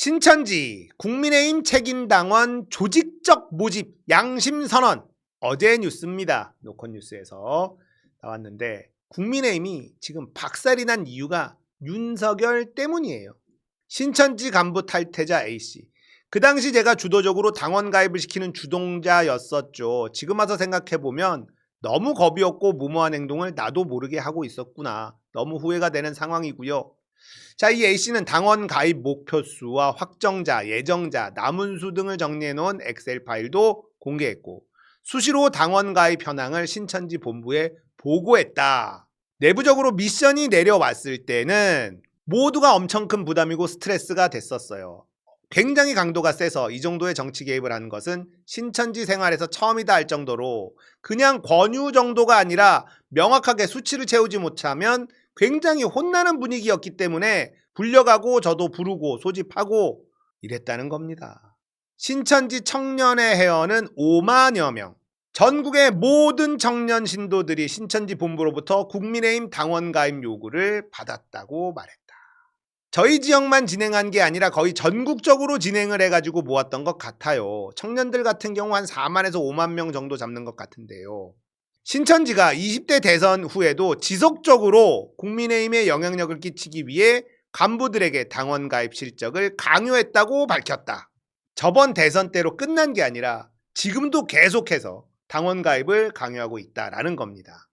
신천지 국민의힘 책임당원 조직적 모집 양심선언, 어제 뉴스입니다. 노컷뉴스에서 나왔는데 국민의힘이 지금 박살이 난 이유가 윤석열 때문이에요. 신천지 간부 탈퇴자 A씨, 그 당시 제가 주도적으로 당원 가입을 시키는 주동자였었죠. 지금 와서 생각해보면 너무 겁이었고 무모한 행동을 나도 모르게 하고 있었구나, 너무 후회가 되는 상황이고요. 자, 이 A씨는 당원 가입 목표수와 확정자, 예정자, 남은 수 등을 정리해놓은 엑셀 파일도 공개했고, 수시로 당원 가입 현황을 신천지 본부에 보고했다. 내부적으로 미션이 내려왔을 때는 모두가 엄청 큰 부담이고 스트레스가 됐었어요. 굉장히 강도가 세서 이 정도의 정치 개입을 하는 것은 신천지 생활에서 처음이다 할 정도로, 그냥 권유 정도가 아니라 명확하게 수치를 채우지 못하면 굉장히 혼나는 분위기였기 때문에 불려가고 저도 부르고 소집하고 이랬다는 겁니다. 신천지 청년의 회원은 5만여 명. 전국의 모든 청년 신도들이 신천지 본부로부터 국민의힘 당원 가입 요구를 받았다고 말했다. 저희 지역만 진행한 게 아니라 거의 전국적으로 진행을 해가지고 모았던 것 같아요. 청년들 같은 경우 한 4만에서 5만 명 정도 잡는 것 같은데요. 신천지가 20대 대선 후에도 지속적으로 국민의힘에 영향력을 끼치기 위해 간부들에게 당원 가입 실적을 강요했다고 밝혔다. 저번 대선 때로 끝난 게 아니라 지금도 계속해서 당원 가입을 강요하고 있다라는 겁니다.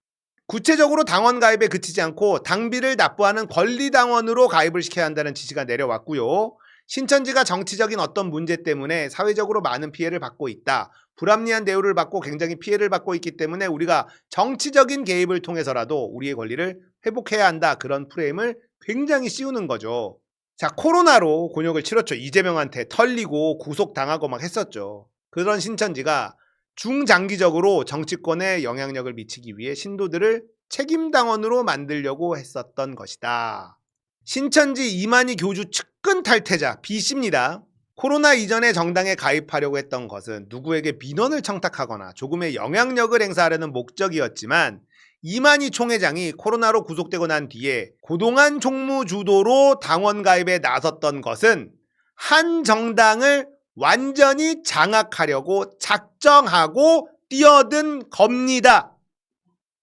구체적으로 당원 가입에 그치지 않고 당비를 납부하는 권리당원으로 가입을 시켜야 한다는 지시가 내려왔고요. 신천지가 정치적인 어떤 문제 때문에 사회적으로 많은 피해를 받고 있다, 불합리한 대우를 받고 굉장히 피해를 받고 있기 때문에 우리가 정치적인 개입을 통해서라도 우리의 권리를 회복해야 한다, 그런 프레임을 굉장히 씌우는 거죠. 자, 코로나로 곤욕을 치렀죠. 이재명한테 털리고 구속당하고 막 했었죠. 그런 신천지가 중장기적으로 정치권에 영향력을 미치기 위해 신도들을 책임당원으로 만들려고 했었던 것이다. 신천지 이만희 교주 측근 탈퇴자 B씨입니다. 코로나 이전에 정당에 가입하려고 했던 것은 누구에게 민원을 청탁하거나 조금의 영향력을 행사하려는 목적이었지만, 이만희 총회장이 코로나로 구속되고 난 뒤에 고동한 총무 주도로 당원 가입에 나섰던 것은 한 정당을 완전히 장악하려고 작정하고 뛰어든 겁니다.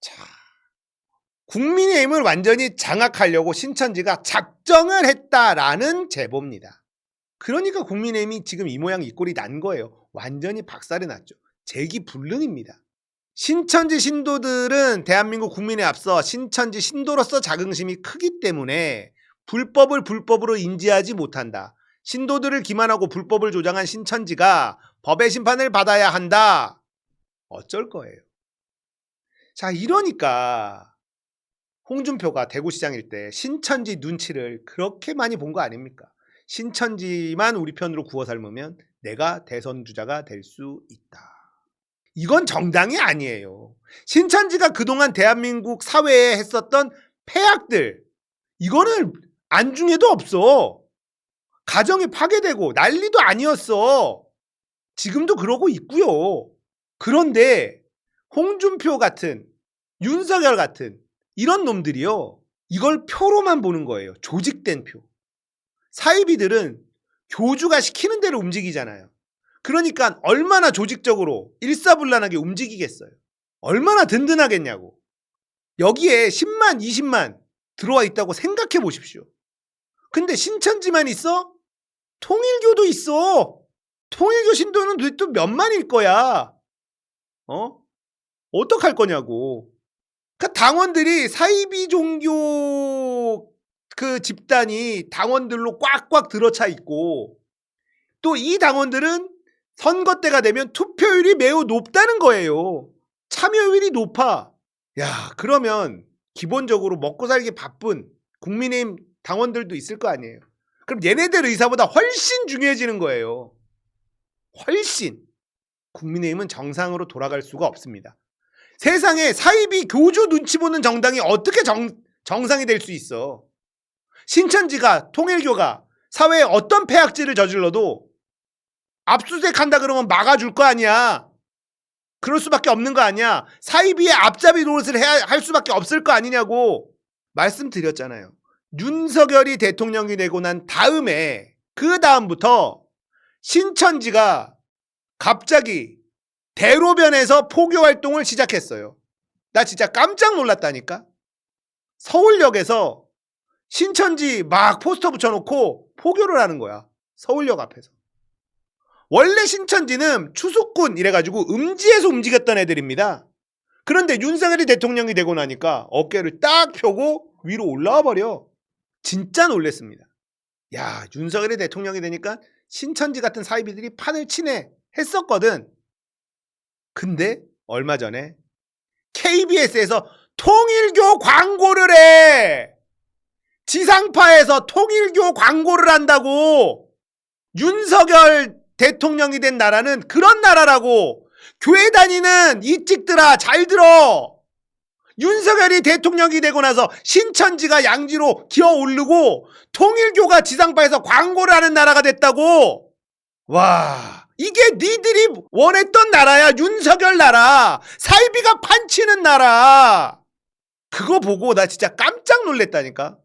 자, 국민의힘을 완전히 장악하려고 신천지가 작정을 했다라는 제보입니다. 그러니까 국민의힘이 지금 이 모양 이 꼴이 난 거예요. 완전히 박살이 났죠. 재기불능입니다. 신천지 신도들은 대한민국 국민에 앞서 신천지 신도로서 자긍심이 크기 때문에 불법을 불법으로 인지하지 못한다. 신도들을 기만하고 불법을 조장한 신천지가 법의 심판을 받아야 한다. 어쩔 거예요. 자, 이러니까 홍준표가 대구시장일 때 신천지 눈치를 그렇게 많이 본 거 아닙니까? 신천지만 우리 편으로 구워 삶으면 내가 대선 주자가 될 수 있다. 이건 정당이 아니에요. 신천지가 그동안 대한민국 사회에 했었던 폐악들, 이거는 안중에도 없어. 가정이 파괴되고 난리도 아니었어. 지금도 그러고 있고요. 그런데 홍준표 같은, 윤석열 같은 이런 놈들이요, 이걸 표로만 보는 거예요. 조직된 표. 사이비들은 교주가 시키는 대로 움직이잖아요. 그러니까 얼마나 조직적으로 일사불란하게 움직이겠어요. 얼마나 든든하겠냐고. 여기에 10만, 20만 들어와 있다고 생각해 보십시오. 근데 신천지만 있어? 통일교도 있어. 통일교 신도는 도대체 또 몇만일 거야. 어떡할 거냐고. 그 당원들이 사이비 종교 그 집단이 당원들로 꽉꽉 들어차 있고, 또 이 당원들은 선거 때가 되면 투표율이 매우 높다는 거예요. 참여율이 높아. 야, 그러면 기본적으로 먹고 살기 바쁜 국민의힘 당원들도 있을 거 아니에요. 그럼 얘네들 의사보다 훨씬 중요해지는 거예요. 훨씬. 국민의힘은 정상으로 돌아갈 수가 없습니다. 세상에 사이비 교주 눈치 보는 정당이 어떻게 정상이 될 수 있어. 신천지가, 통일교가 사회에 어떤 폐악질을 저질러도 압수수색한다 그러면 막아줄 거 아니야. 그럴 수밖에 없는 거 아니야. 사이비의 앞잡이 노릇을 할 수밖에 없을 거 아니냐고 말씀드렸잖아요. 윤석열이 대통령이 되고 난 다음에 그 다음부터 신천지가 갑자기 대로변에서 포교 활동을 시작했어요. 나 진짜 깜짝 놀랐다니까. 서울역에서 신천지 막 포스터 붙여놓고 포교를 하는 거야. 서울역 앞에서. 원래 신천지는 추수꾼 이래가지고 음지에서 움직였던 애들입니다. 그런데 윤석열이 대통령이 되고 나니까 어깨를 딱 펴고 위로 올라와 버려. 진짜 놀랬습니다. 야, 윤석열이 대통령이 되니까 신천지 같은 사이비들이 판을 치네 했었거든. 근데 얼마 전에 KBS에서 통일교 광고를 해. 지상파에서 통일교 광고를 한다고. 윤석열 대통령이 된 나라는 그런 나라라고. 교회 다니는 이 찍들아 잘 들어. 윤석열이 대통령이 되고 나서 신천지가 양지로 기어 오르고 통일교가 지상파에서 광고를 하는 나라가 됐다고. 와, 이게 니들이 원했던 나라야. 윤석열 나라. 사이비가 판치는 나라. 그거 보고 나 진짜 깜짝 놀랐다니까.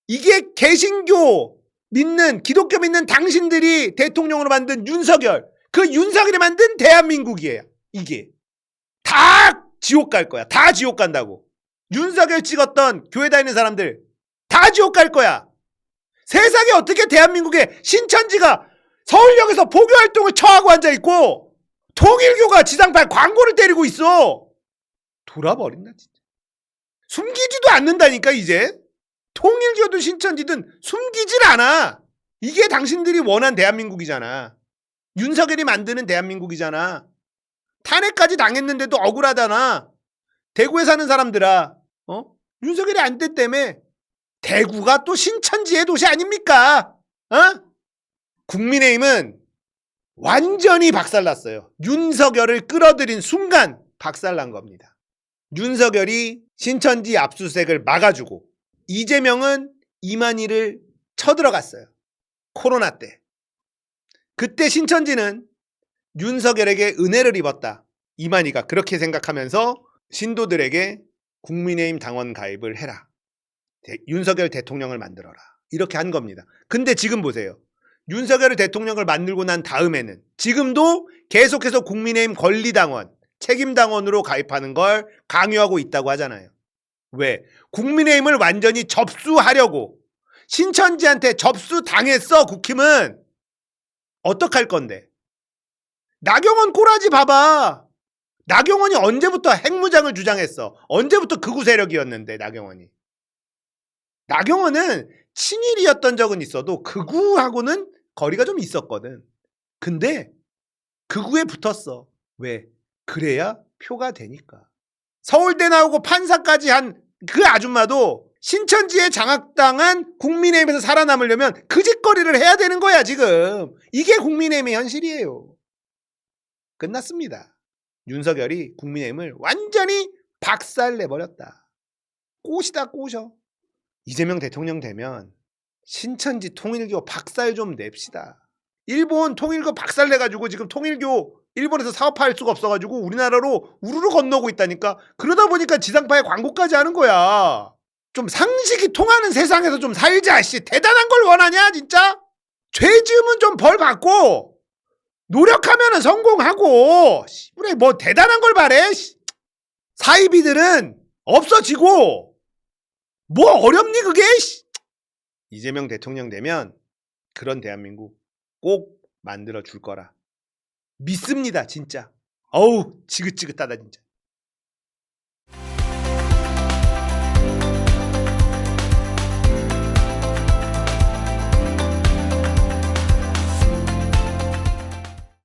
이게 개신교 믿는, 기독교 믿는 당신들이 대통령으로 만든 윤석열, 그 윤석열이 만든 대한민국이에요. 이게 다 지옥 갈 거야. 다 지옥 간다고. 윤석열 찍었던 교회 다니는 사람들 다 지옥 갈 거야. 세상에 어떻게 대한민국에 신천지가 서울역에서 포교 활동을 처하고 앉아있고 통일교가 지상파에 광고를 때리고 있어. 돌아버린다 진짜. 숨기지도 않는다니까. 이제 통일교든 신천지든 숨기질 않아. 이게 당신들이 원한 대한민국이잖아. 윤석열이 만드는 대한민국이잖아. 탄핵까지 당했는데도 억울하잖아. 대구에 사는 사람들아, 윤석열이 안 됐다며. 대구가 또 신천지의 도시 아닙니까? 국민의힘은 완전히 박살났어요. 윤석열을 끌어들인 순간 박살난 겁니다. 윤석열이 신천지 압수수색을 막아주고 이재명은 이만희를 쳐들어갔어요. 코로나 때. 그때 신천지는 윤석열에게 은혜를 입었다. 이만희가 그렇게 생각하면서 신도들에게 국민의힘 당원 가입을 해라. 윤석열 대통령을 만들어라. 이렇게 한 겁니다. 근데 지금 보세요. 윤석열 대통령을 만들고 난 다음에는 지금도 계속해서 국민의힘 권리당원, 책임당원으로 가입하는 걸 강요하고 있다고 하잖아요. 왜? 국민의힘을 완전히 접수하려고. 신천지한테 접수당했어. 국힘은. 어떡할 건데? 나경원 꼬라지 봐봐. 나경원이 언제부터 핵무장을 주장했어? 언제부터 극우 세력이었는데 나경원이. 나경원은 친일이었던 적은 있어도 극우하고는 거리가 좀 있었거든. 근데 극우에 붙었어. 왜? 그래야 표가 되니까. 서울대 나오고 판사까지 한 그 아줌마도 신천지에 장악당한 국민의힘에서 살아남으려면 그 짓거리를 해야 되는 거야 지금. 이게 국민의힘의 현실이에요. 끝났습니다. 윤석열이 국민의힘을 완전히 박살내버렸다. 꽃이다 꽃이요. 이재명 대통령 되면 신천지 통일교 박살 좀 냅시다. 일본 통일교 박살내가지고 지금 통일교 일본에서 사업할 수가 없어가지고 우리나라로 우르르 건너고 있다니까. 그러다 보니까 지상파에 광고까지 하는 거야. 좀 상식이 통하는 세상에서 좀 살자. 씨, 대단한 걸 원하냐 진짜? 죄 지으면 좀 벌 받고 노력하면 성공하고. 그래 뭐 대단한 걸 바래. 사이비들은 없어지고 뭐 어렵니 그게. 이재명 대통령 되면 그런 대한민국 꼭 만들어 줄 거라 믿습니다 진짜. 어우 지긋지긋하다 진짜.